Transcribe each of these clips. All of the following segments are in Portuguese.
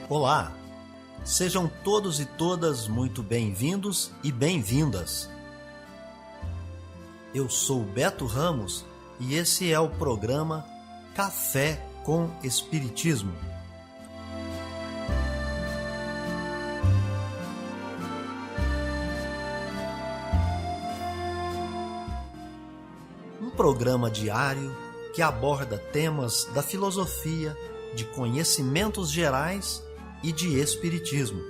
Olá, sejam todos e todas muito bem-vindos e bem-vindas. Eu sou Beto Ramos e esse é o programa Café com Espiritismo. Um programa diário que aborda temas da filosofia, de conhecimentos gerais e de espiritismo.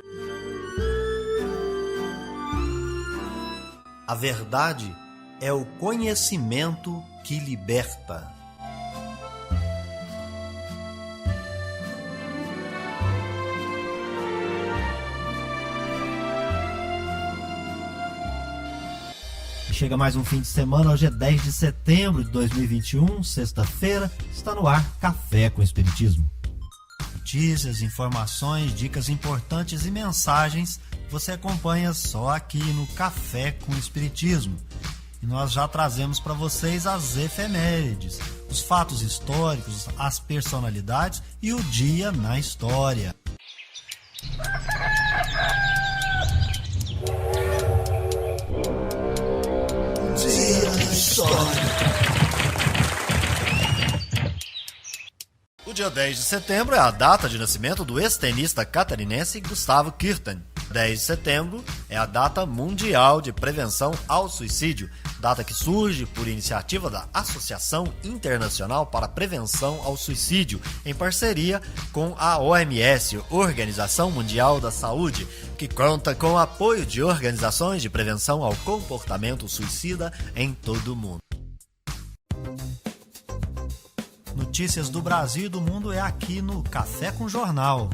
A verdade é o conhecimento que liberta. Chega mais um fim de semana, hoje é 10 de setembro de 2021, sexta-feira, está no ar Café com Espiritismo. Notícias, informações, dicas importantes e mensagens você acompanha só aqui no Café com Espiritismo. E nós já trazemos para vocês as efemérides, os fatos históricos, as personalidades e o dia na história. Dia na história. O dia 10 de setembro é a data de nascimento do ex-tenista catarinense Gustavo Kuerten. 10 de setembro é a data mundial de prevenção ao suicídio, data que surge por iniciativa da Associação Internacional para a Prevenção ao Suicídio, em parceria com a OMS, Organização Mundial da Saúde, que conta com o apoio de organizações de prevenção ao comportamento suicida em todo o mundo. Notícias do Brasil e do mundo é aqui no Café com Jornal.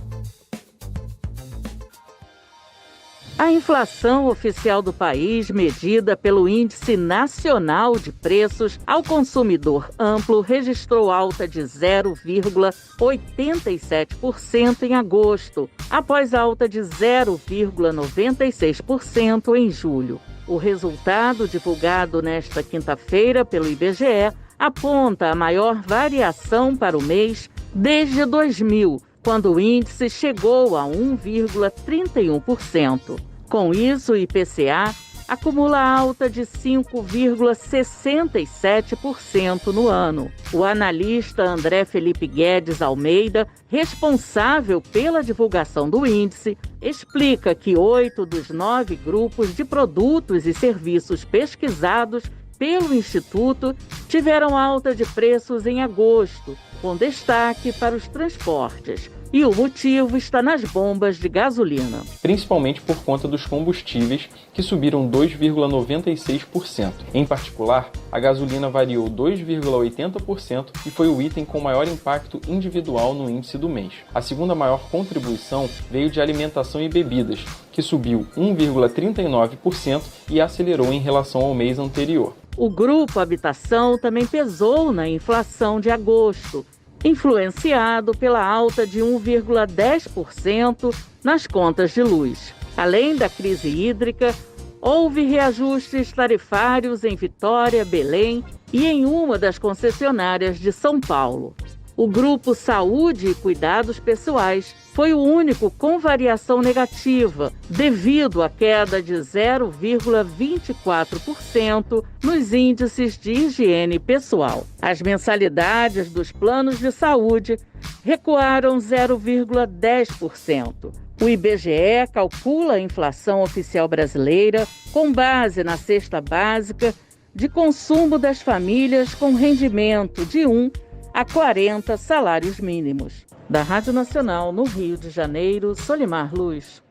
A inflação oficial do país, medida pelo Índice Nacional de Preços ao Consumidor Amplo, registrou alta de 0,87% em agosto, após alta de 0,96% em julho. O resultado, divulgado nesta quinta-feira pelo IBGE, aponta a maior variação para o mês desde 2000, quando o índice chegou a 1,31%. Com isso, o IPCA acumula alta de 5,67% no ano. O analista André Felipe Guedes Almeida, responsável pela divulgação do índice, explica que 8 dos 9 grupos de produtos e serviços pesquisados pelo Instituto tiveram alta de preços em agosto, com destaque para os transportes. E o motivo está nas bombas de gasolina. Principalmente por conta dos combustíveis, que subiram 2,96%. Em particular, a gasolina variou 2,80% e foi o item com maior impacto individual no índice do mês. A segunda maior contribuição veio de alimentação e bebidas, que subiu 1,39% e acelerou em relação ao mês anterior. O grupo habitação também pesou na inflação de agosto, influenciado pela alta de 1,10% nas contas de luz. Além da crise hídrica, houve reajustes tarifários em Vitória, Belém e em uma das concessionárias de São Paulo. O grupo Saúde e Cuidados Pessoais foi o único com variação negativa, devido à queda de 0,24% nos índices de higiene pessoal. As mensalidades dos planos de saúde recuaram 0,10%. O IBGE calcula a inflação oficial brasileira com base na cesta básica de consumo das famílias com rendimento de 1 a 40 salários mínimos. Da Rádio Nacional, no Rio de Janeiro, Solimar Luz.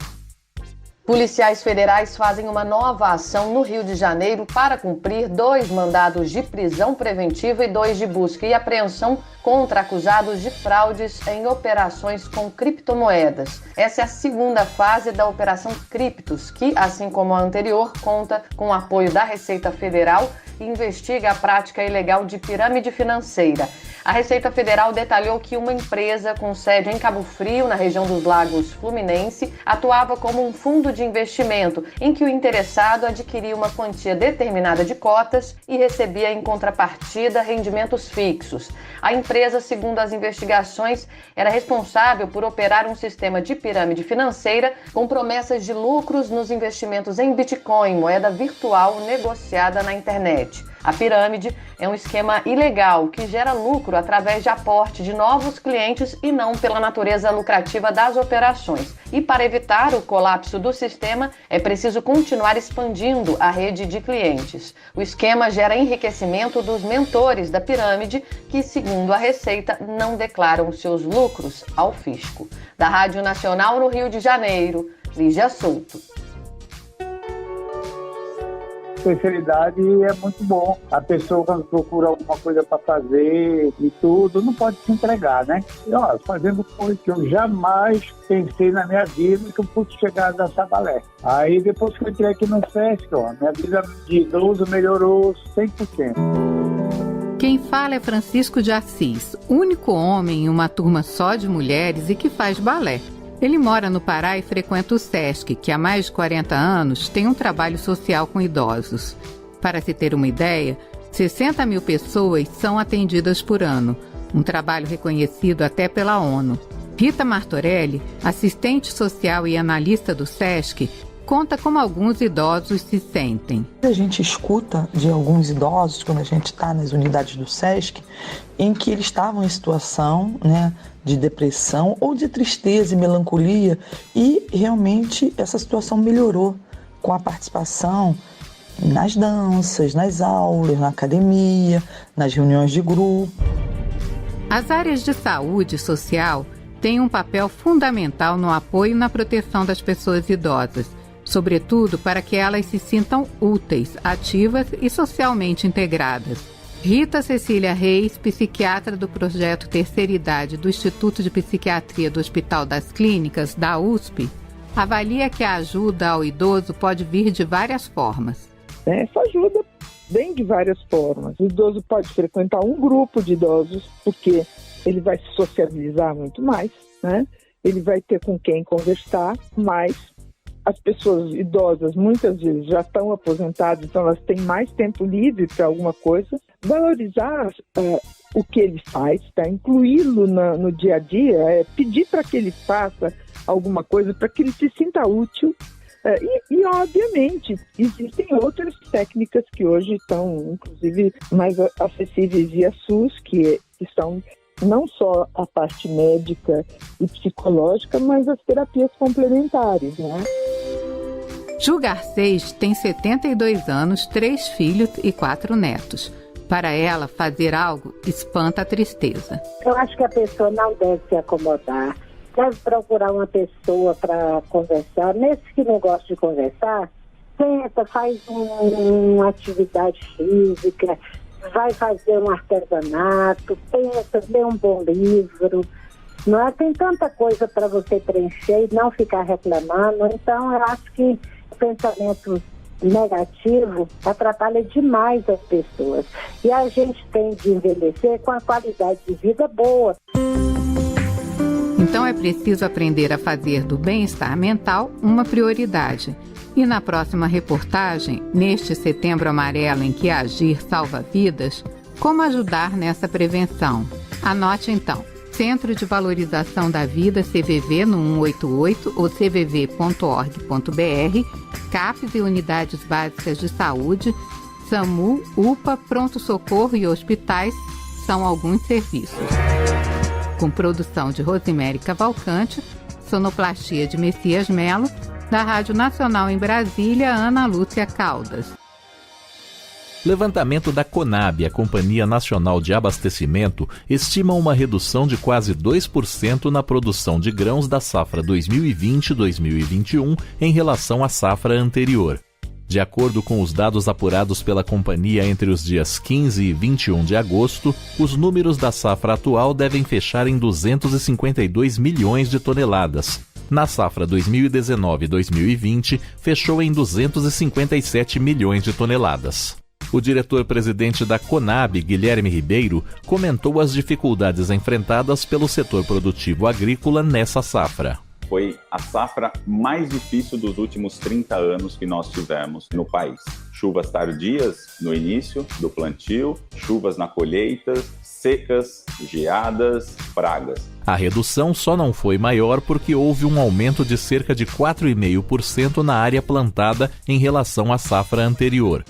Policiais federais fazem uma nova ação no Rio de Janeiro para cumprir 2 mandados de prisão preventiva e 2 de busca e apreensão contra acusados de fraudes em operações com criptomoedas. Essa é a segunda fase da Operação Criptos, que, assim como a anterior, conta com o apoio da Receita Federal e investiga a prática ilegal de pirâmide financeira. A Receita Federal detalhou que uma empresa com sede em Cabo Frio, na região dos Lagos Fluminense, atuava como um fundo de investimento em que o interessado adquiria uma quantia determinada de cotas e recebia em contrapartida rendimentos fixos. A empresa, segundo as investigações, era responsável por operar um sistema de pirâmide financeira com promessas de lucros nos investimentos em Bitcoin, moeda virtual negociada na internet. A pirâmide é um esquema ilegal que gera lucro através de aporte de novos clientes e não pela natureza lucrativa das operações. E para evitar o colapso do sistema, é preciso continuar expandindo a rede de clientes. O esquema gera enriquecimento dos mentores da pirâmide, que, segundo a Receita, não declaram seus lucros ao fisco. Da Rádio Nacional no Rio de Janeiro, Lígia Souto. Sinceridade é muito bom. A pessoa, quando procura alguma coisa para fazer e tudo, não pode se entregar, né? E, fazendo coisa que eu jamais pensei na minha vida que eu pude chegar a dançar balé. Aí, depois que eu entrei aqui no Sesc, minha vida de idoso melhorou 100%. Quem fala é Francisco de Assis, único homem em uma turma só de mulheres e que faz balé. Ele mora no Pará e frequenta o Sesc, que há mais de 40 anos tem um trabalho social com idosos. Para se ter uma ideia, 60 mil pessoas são atendidas por ano, um trabalho reconhecido até pela ONU. Rita Martorelli, assistente social e analista do Sesc, conta como alguns idosos se sentem. A gente escuta de alguns idosos, quando a gente está nas unidades do Sesc, em que eles estavam em situação, de depressão ou de tristeza e melancolia, e realmente essa situação melhorou com a participação nas danças, nas aulas, na academia, nas reuniões de grupo. As áreas de saúde social têm um papel fundamental no apoio e na proteção das pessoas idosas, sobretudo para que elas se sintam úteis, ativas e socialmente integradas. Rita Cecília Reis, psiquiatra do projeto Terceira Idade do Instituto de Psiquiatria do Hospital das Clínicas, da USP, avalia que a ajuda ao idoso pode vir de várias formas. Essa ajuda vem de várias formas. O idoso pode frequentar um grupo de idosos, porque ele vai se sociabilizar muito mais, Ele vai ter com quem conversar mais. As pessoas idosas muitas vezes já estão aposentadas, então elas têm mais tempo livre para alguma coisa. Valorizar o que ele faz, incluí-lo no dia a dia, pedir para que ele faça alguma coisa, para que ele se sinta útil. E, obviamente, existem outras técnicas que hoje estão, inclusive, mais acessíveis via SUS, que são não só a parte médica e psicológica, mas as terapias complementares, Ju Garcês tem 72 anos, 3 filhos e 4 netos. Para ela, fazer algo espanta a tristeza. Eu acho que a pessoa não deve se acomodar, deve procurar uma pessoa para conversar. Nesse que não gosta de conversar, tenta, faz uma atividade física, vai fazer um artesanato, pensa, lê um bom livro. Tem tanta coisa para você preencher e não ficar reclamando. Então, eu acho que o pensamento negativo atrapalha demais as pessoas. E a gente tem de envelhecer com a qualidade de vida boa. Então é preciso aprender a fazer do bem-estar mental uma prioridade. E na próxima reportagem, neste Setembro Amarelo em que agir salva vidas, como ajudar nessa prevenção? Anote então. Centro de Valorização da Vida, CVV, no 188 ou cvv.org.br, CAPs e Unidades Básicas de Saúde, SAMU, UPA, Pronto-Socorro e hospitais são alguns serviços. Com produção de Rosemary Cavalcante, sonoplastia de Messias Melo, da Rádio Nacional em Brasília, Ana Lúcia Caldas. Levantamento da Conab, a Companhia Nacional de Abastecimento, estima uma redução de quase 2% na produção de grãos da safra 2020-2021 em relação à safra anterior. De acordo com os dados apurados pela companhia entre os dias 15 e 21 de agosto, os números da safra atual devem fechar em 252 milhões de toneladas. Na safra 2019-2020, fechou em 257 milhões de toneladas. O diretor-presidente da Conab, Guilherme Ribeiro, comentou as dificuldades enfrentadas pelo setor produtivo agrícola nessa safra. Foi a safra mais difícil dos últimos 30 anos que nós tivemos no país. Chuvas tardias no início do plantio, chuvas na colheita, secas, geadas, pragas. A redução só não foi maior porque houve um aumento de cerca de 4,5% na área plantada em relação à safra anterior.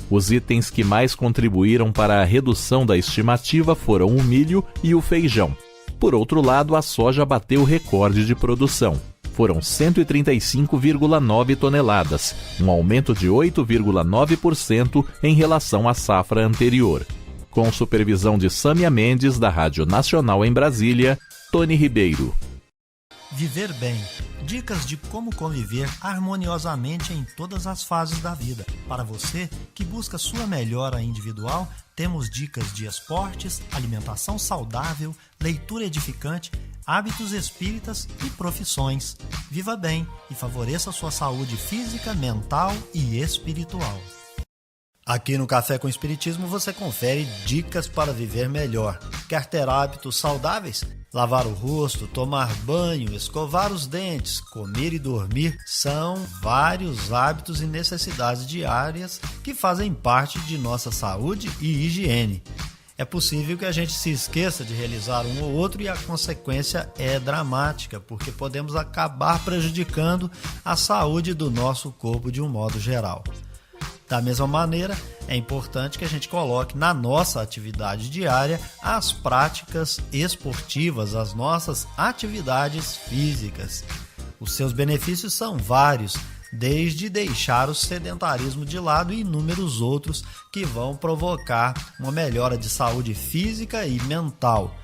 Os itens que mais contribuíram para a redução da estimativa foram o milho e o feijão. Por outro lado, a soja bateu recorde de produção. Foram 135,9 toneladas, um aumento de 8,9% em relação à safra anterior. Com supervisão de Sâmia Mendes, da Rádio Nacional em Brasília, Tony Ribeiro. Viver bem. Dicas de como conviver harmoniosamente em todas as fases da vida. Para você que busca sua melhora individual, temos dicas de esportes, alimentação saudável, leitura edificante, hábitos espíritas e profissões. Viva bem e favoreça sua saúde física, mental e espiritual. Aqui no Café com Espiritismo você confere dicas para viver melhor. Quer ter hábitos saudáveis? Lavar o rosto, tomar banho, escovar os dentes, comer e dormir são vários hábitos e necessidades diárias que fazem parte de nossa saúde e higiene. É possível que a gente se esqueça de realizar um ou outro e a consequência é dramática, porque podemos acabar prejudicando a saúde do nosso corpo de um modo geral. Da mesma maneira, é importante que a gente coloque na nossa atividade diária as práticas esportivas, as nossas atividades físicas. Os seus benefícios são vários, desde deixar o sedentarismo de lado e inúmeros outros que vão provocar uma melhora de saúde física e mental.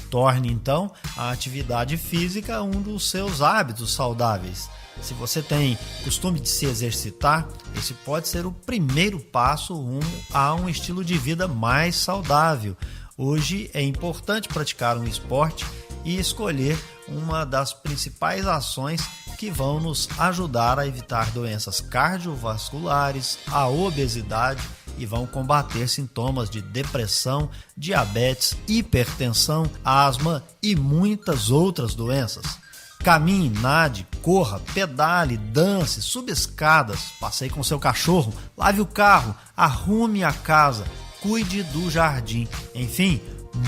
Torne, então, a atividade física um dos seus hábitos saudáveis. Se você tem costume de se exercitar, esse pode ser o primeiro passo rumo a um estilo de vida mais saudável. Hoje é importante praticar um esporte e escolher uma das principais ações que vão nos ajudar a evitar doenças cardiovasculares, a obesidade e vão combater sintomas de depressão, diabetes, hipertensão, asma e muitas outras doenças. Caminhe, nade, corra, pedale, dance, suba escadas, passeie com seu cachorro, lave o carro, arrume a casa, cuide do jardim, enfim,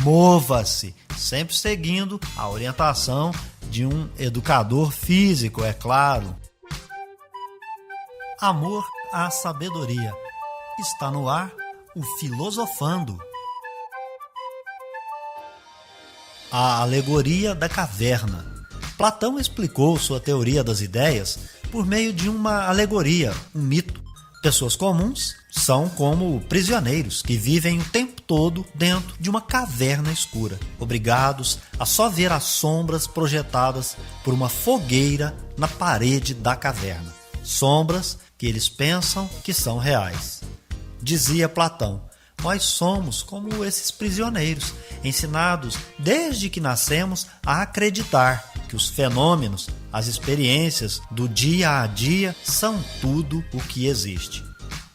mova-se, sempre seguindo a orientação de um educador físico, é claro. Amor à sabedoria. Está no ar o Filosofando. A alegoria da caverna. Platão explicou sua teoria das ideias por meio de uma alegoria, um mito. Pessoas comuns são como prisioneiros que vivem o tempo todo dentro de uma caverna escura, obrigados a só ver as sombras projetadas por uma fogueira na parede da caverna. Sombras que eles pensam que são reais. Dizia Platão, nós somos como esses prisioneiros, ensinados desde que nascemos a acreditar que os fenômenos, as experiências do dia a dia são tudo o que existe.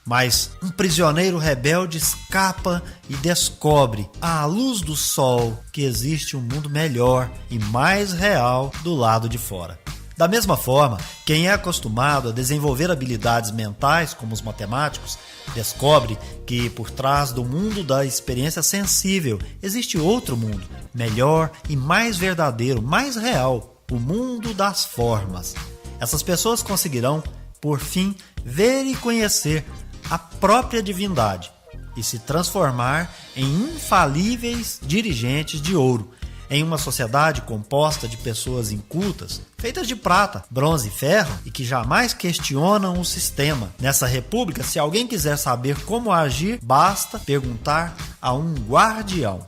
Mas um prisioneiro rebelde escapa e descobre, à luz do sol, que existe um mundo melhor e mais real do lado de fora. Da mesma forma, quem é acostumado a desenvolver habilidades mentais, como os matemáticos, descobre que por trás do mundo da experiência sensível existe outro mundo, melhor e mais verdadeiro, mais real, o mundo das formas. Essas pessoas conseguirão, por fim, ver e conhecer a própria divindade e se transformar em infalíveis dirigentes de ouro, em uma sociedade composta de pessoas incultas, feitas de prata, bronze e ferro e que jamais questionam o sistema. Nessa república, se alguém quiser saber como agir, basta perguntar a um guardião.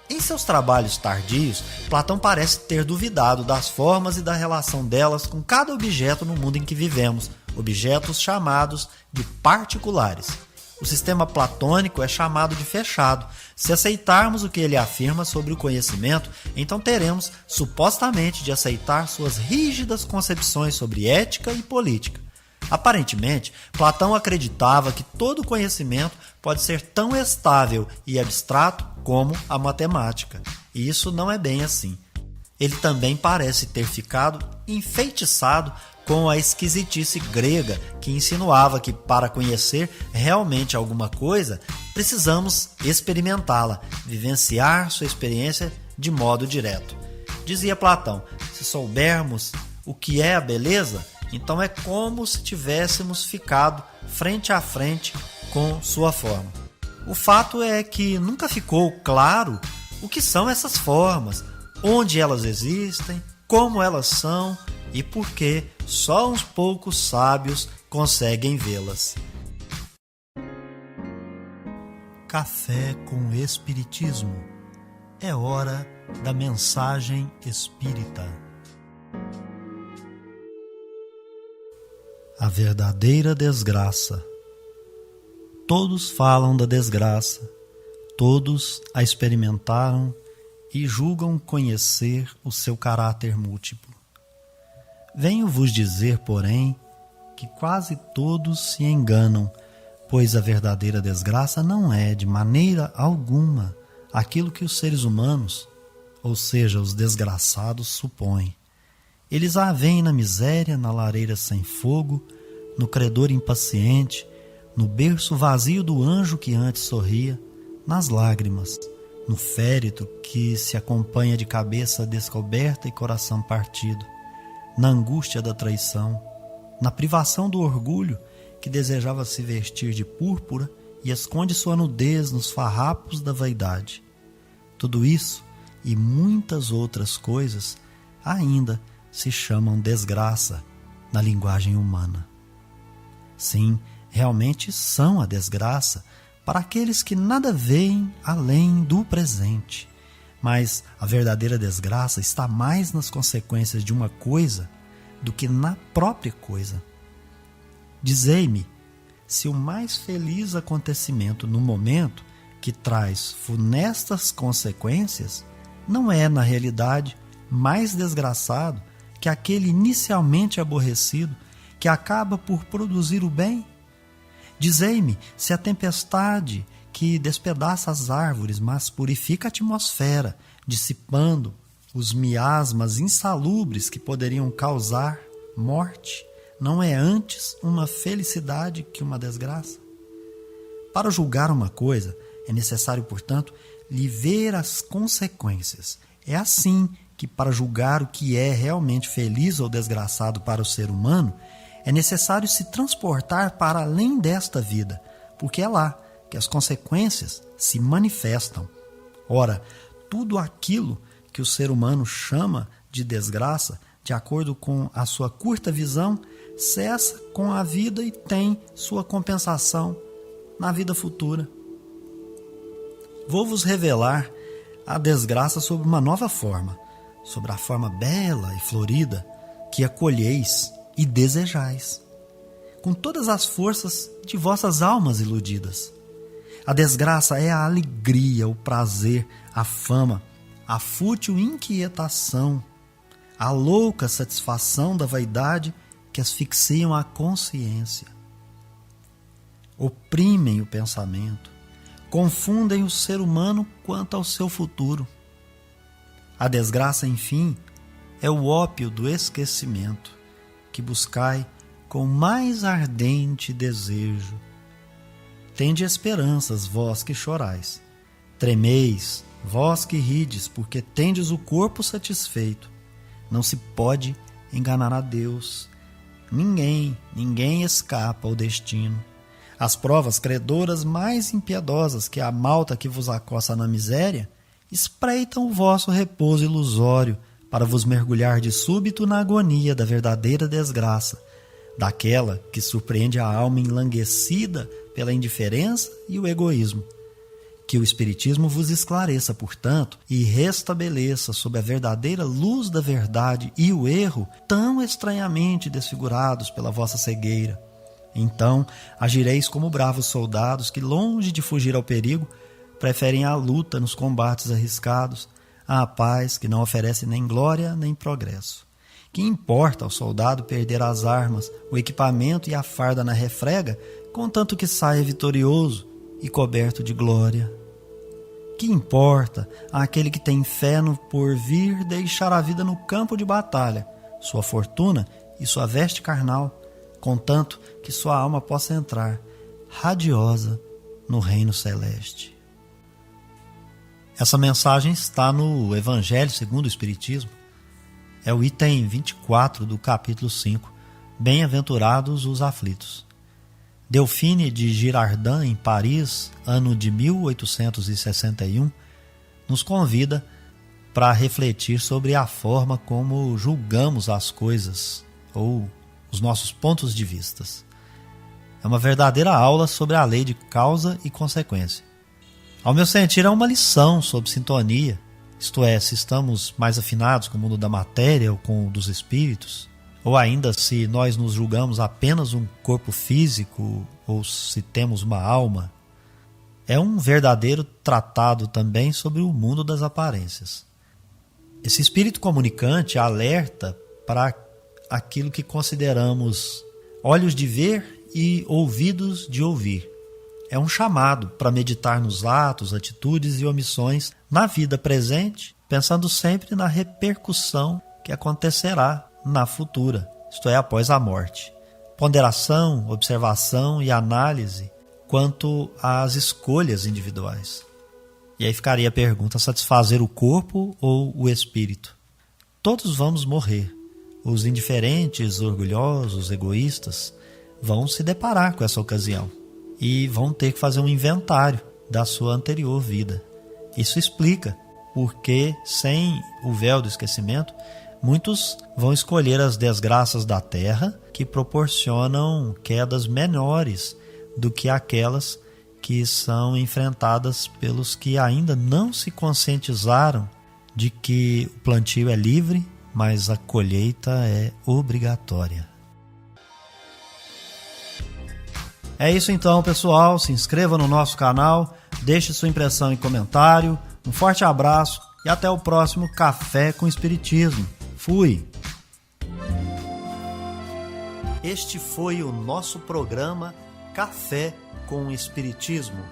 Em seus trabalhos tardios, Platão parece ter duvidado das formas e da relação delas com cada objeto no mundo em que vivemos, objetos chamados de particulares. O sistema platônico é chamado de fechado. Se aceitarmos o que ele afirma sobre o conhecimento, então teremos supostamente de aceitar suas rígidas concepções sobre ética e política. Aparentemente, Platão acreditava que todo conhecimento pode ser tão estável e abstrato como a matemática. E isso não é bem assim. Ele também parece ter ficado enfeitiçado com a esquisitice grega, que insinuava que para conhecer realmente alguma coisa, precisamos experimentá-la, vivenciar sua experiência de modo direto. Dizia Platão, se soubermos o que é a beleza, então é como se tivéssemos ficado frente a frente com sua forma. O fato é que nunca ficou claro o que são essas formas, onde elas existem, como elas são e por que só uns poucos sábios conseguem vê-las. Café com Espiritismo. É hora da mensagem espírita. A verdadeira desgraça. Todos falam da desgraça, todos a experimentaram e julgam conhecer o seu caráter múltiplo. Venho vos dizer, porém, que quase todos se enganam, pois a verdadeira desgraça não é, de maneira alguma, aquilo que os seres humanos, ou seja, os desgraçados, supõem. Eles a veem na miséria, na lareira sem fogo, no credor impaciente, no berço vazio do anjo que antes sorria, nas lágrimas, no féretro que se acompanha de cabeça descoberta e coração partido, na angústia da traição, na privação do orgulho que desejava se vestir de púrpura e esconde sua nudez nos farrapos da vaidade. Tudo isso e muitas outras coisas ainda se chamam desgraça na linguagem humana. Sim, realmente são a desgraça para aqueles que nada veem além do presente. Mas a verdadeira desgraça está mais nas consequências de uma coisa do que na própria coisa. Dizei-me se o mais feliz acontecimento no momento que traz funestas consequências não é, na realidade, mais desgraçado que aquele inicialmente aborrecido que acaba por produzir o bem? Dizei-me se a tempestade que despedaça as árvores, mas purifica a atmosfera, dissipando os miasmas insalubres que poderiam causar morte, não é antes uma felicidade que uma desgraça? Para julgar uma coisa, é necessário, portanto, lhe ver as consequências. É assim que, para julgar o que é realmente feliz ou desgraçado para o ser humano, é necessário se transportar para além desta vida, porque é lá que as consequências se manifestam. Ora, tudo aquilo que o ser humano chama de desgraça, de acordo com a sua curta visão, cessa com a vida e tem sua compensação na vida futura. Vou-vos revelar a desgraça sob uma nova forma, sobre a forma bela e florida que acolheis e desejais, com todas as forças de vossas almas iludidas. A desgraça é a alegria, o prazer, a fama, a fútil inquietação, a louca satisfação da vaidade que asfixiam a consciência. Oprimem o pensamento, confundem o ser humano quanto ao seu futuro. A desgraça, enfim, é o ópio do esquecimento, que buscai com mais ardente desejo. Tende esperanças, vós que chorais. Tremeis, vós que rides, porque tendes o corpo satisfeito. Não se pode enganar a Deus. Ninguém escapa ao destino. As provas credoras mais impiedosas que a malta que vos acossa na miséria espreitam o vosso repouso ilusório para vos mergulhar de súbito na agonia da verdadeira desgraça, daquela que surpreende a alma enlanguecida pela indiferença e o egoísmo. Que o Espiritismo vos esclareça, portanto, e restabeleça sob a verdadeira luz da verdade e o erro tão estranhamente desfigurados pela vossa cegueira. Então agireis como bravos soldados que, longe de fugir ao perigo, preferem a luta nos combates arriscados, à paz que não oferece nem glória nem progresso. Que importa ao soldado perder as armas, o equipamento e a farda na refrega, contanto que saia vitorioso e coberto de glória? Que importa àquele que tem fé no porvir deixar a vida no campo de batalha, sua fortuna e sua veste carnal, contanto que sua alma possa entrar, radiosa, no reino celeste? Essa mensagem está no Evangelho segundo o Espiritismo. É o item 24 do capítulo 5, Bem-aventurados os aflitos. Delphine de Girardin, em Paris, ano de 1861, nos convida para refletir sobre a forma como julgamos as coisas ou os nossos pontos de vista. É uma verdadeira aula sobre a lei de causa e consequência. Ao meu sentir, é uma lição sobre sintonia, isto é, se estamos mais afinados com o mundo da matéria ou com o dos espíritos, ou ainda se nós nos julgamos apenas um corpo físico ou se temos uma alma. É um verdadeiro tratado também sobre o mundo das aparências. Esse espírito comunicante alerta para aquilo que consideramos olhos de ver e ouvidos de ouvir. É um chamado para meditar nos atos, atitudes e omissões na vida presente, pensando sempre na repercussão que acontecerá na futura, isto é, após a morte. Ponderação, observação e análise quanto às escolhas individuais. E aí ficaria a pergunta: satisfazer o corpo ou o espírito? Todos vamos morrer. Os indiferentes, orgulhosos, egoístas vão se deparar com essa ocasião e vão ter que fazer um inventário da sua anterior vida. Isso explica porque, sem o véu do esquecimento, muitos vão escolher as desgraças da terra, que proporcionam quedas menores do que aquelas que são enfrentadas pelos que ainda não se conscientizaram de que o plantio é livre, mas a colheita é obrigatória. É isso então, pessoal. Se inscreva no nosso canal, deixe sua impressão e comentário. Um forte abraço e até o próximo Café com Espiritismo. Fui! Este foi o nosso programa Café com Espiritismo.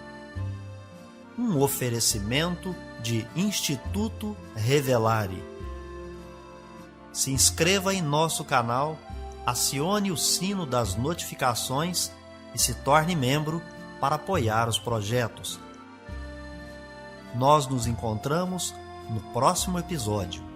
Um oferecimento de Instituto Revelare. Se inscreva em nosso canal, acione o sino das notificações e se torne membro para apoiar os projetos. Nós nos encontramos no próximo episódio.